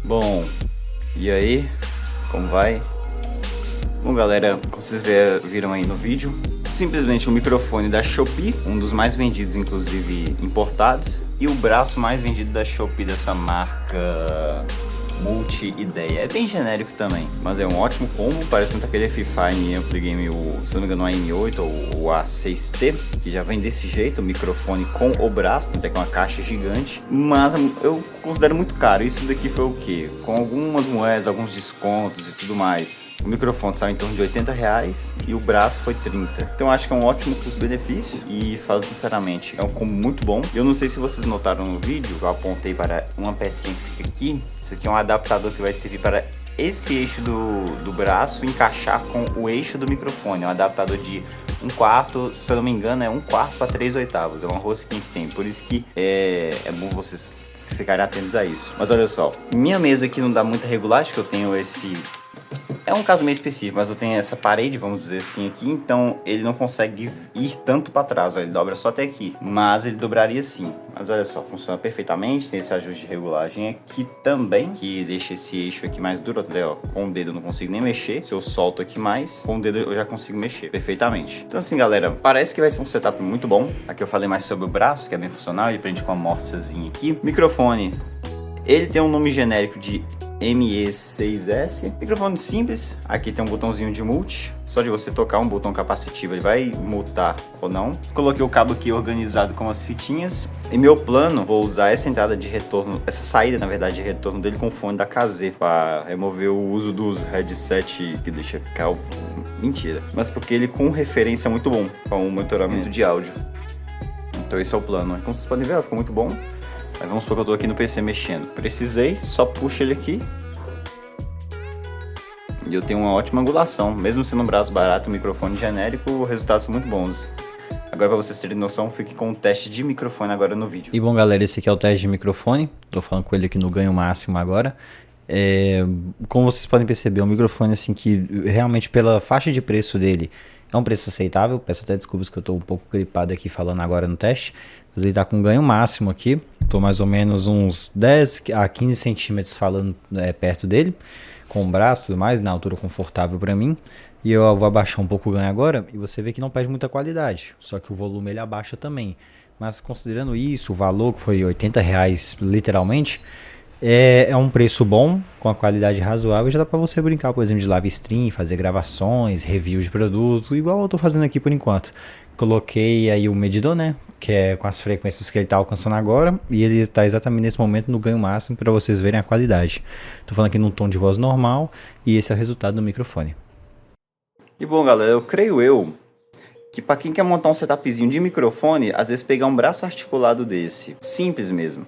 Bom, e aí, como vai? Bom galera, como vocês viram aí no vídeo, simplesmente um microfone da Shopee, um dos mais vendidos inclusive importados, e o braço mais vendido da Shopee, dessa marca multi-ideia. É bem genérico também, mas é um ótimo combo, parece muito aquele Fifine Ampli Game, se não me engano, o AM8 ou o A6T, que já vem desse jeito, o microfone com o braço, até com uma caixa gigante, mas eu considero muito caro. Isso daqui foi o que? Com algumas moedas, alguns descontos e tudo mais, o microfone saiu em torno de R$80 e o braço foi 30. Então acho que é um ótimo custo-benefício e, falando sinceramente, é um combo muito bom. Eu não sei se vocês notaram no vídeo, eu apontei para uma pecinha que fica aqui. Isso aqui é um adaptador que vai servir para esse eixo do braço encaixar com o eixo do microfone. É um adaptador de 1/4, se eu não me engano, é 1/4 para 3/8. É uma rosquinha que tem, por isso que é bom vocês ficarem atentos a isso. Mas olha só, minha mesa aqui não dá muita regulagem, que eu tenho esse... É um caso meio específico, mas eu tenho essa parede, vamos dizer assim, aqui, então ele não consegue ir tanto para trás, ó, ele dobra só até aqui, mas ele dobraria sim. Mas olha só, funciona perfeitamente, tem esse ajuste de regulagem aqui também, que deixa esse eixo aqui mais duro, até, ó, com o dedo eu não consigo nem mexer, se eu solto aqui mais, com o dedo eu já consigo mexer perfeitamente. Então assim galera, parece que vai ser um setup muito bom. Aqui eu falei mais sobre o braço, que é bem funcional, ele prende com uma morsazinha aqui. Microfone, ele tem um nome genérico de ME6S, microfone simples. Aqui tem um botãozinho de mute, só de você tocar um botão capacitivo ele vai mutar ou não. Coloquei o cabo aqui organizado com as fitinhas. E meu plano, vou usar essa entrada de retorno, essa saída na verdade de retorno dele com o fone da KZ, para remover o uso dos headset que deixa calvo. Mentira, mas porque ele com referência é muito bom com o monitoramento de áudio. Então esse é o plano. Como vocês podem ver, ficou muito bom. Mas vamos supor que eu tô aqui no PC mexendo. Precisei, só puxa ele aqui. E eu tenho uma ótima angulação. Mesmo sendo um braço barato, um microfone genérico, os resultados são muito bons. Agora, para vocês terem noção, fique com o teste de microfone agora no vídeo. E bom galera, esse aqui é o teste de microfone. Tô falando com ele aqui no ganho máximo agora. Como vocês podem perceber, é um microfone assim que realmente pela faixa de preço dele é um preço aceitável. Peço até desculpas que eu tô um pouco gripado aqui falando agora no teste. Mas ele tá com ganho máximo aqui. Tô mais ou menos uns 10 a 15 centímetros falando perto dele. Com o braço e tudo mais, na altura confortável para mim. E eu vou abaixar um pouco o ganho agora. E você vê que não perde muita qualidade. Só que o volume ele abaixa também. Mas considerando isso, o valor que foi R$80 literalmente, é um preço bom, com a qualidade razoável. Já dá para você brincar, por exemplo, de live stream, fazer gravações, reviews de produto, igual eu tô fazendo aqui por enquanto. coloquei aí o medidor, né? Que é com as frequências que ele tá alcançando agora. E ele tá exatamente nesse momento no ganho máximo para vocês verem a qualidade. Tô falando aqui num tom de voz normal e esse é o resultado do microfone. E bom, galera, eu creio que para quem quer montar um setupzinho de microfone, às vezes pegar um braço articulado desse, simples mesmo,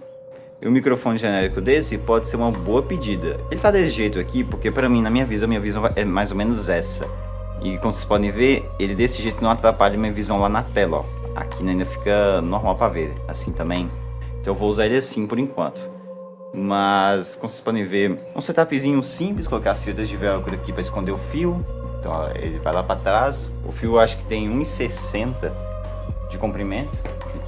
e um microfone genérico desse pode ser uma boa pedida. Ele tá desse jeito aqui porque para mim, na minha visão é mais ou menos essa. E como vocês podem ver, ele desse jeito não atrapalha minha visão lá na tela, ó. Aqui ainda fica normal para ver, assim também. Então eu vou usar ele assim por enquanto. Mas, como vocês podem ver, um setupzinho simples, colocar as fitas de velcro aqui para esconder o fio. Então ó, ele vai lá para trás. O fio eu acho que tem 1,60 de comprimento.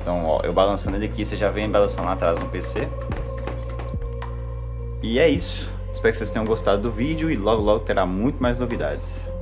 Então ó, eu balançando ele aqui, você já vem balançando lá atrás no PC. E é isso. Espero que vocês tenham gostado do vídeo e logo logo terá muito mais novidades.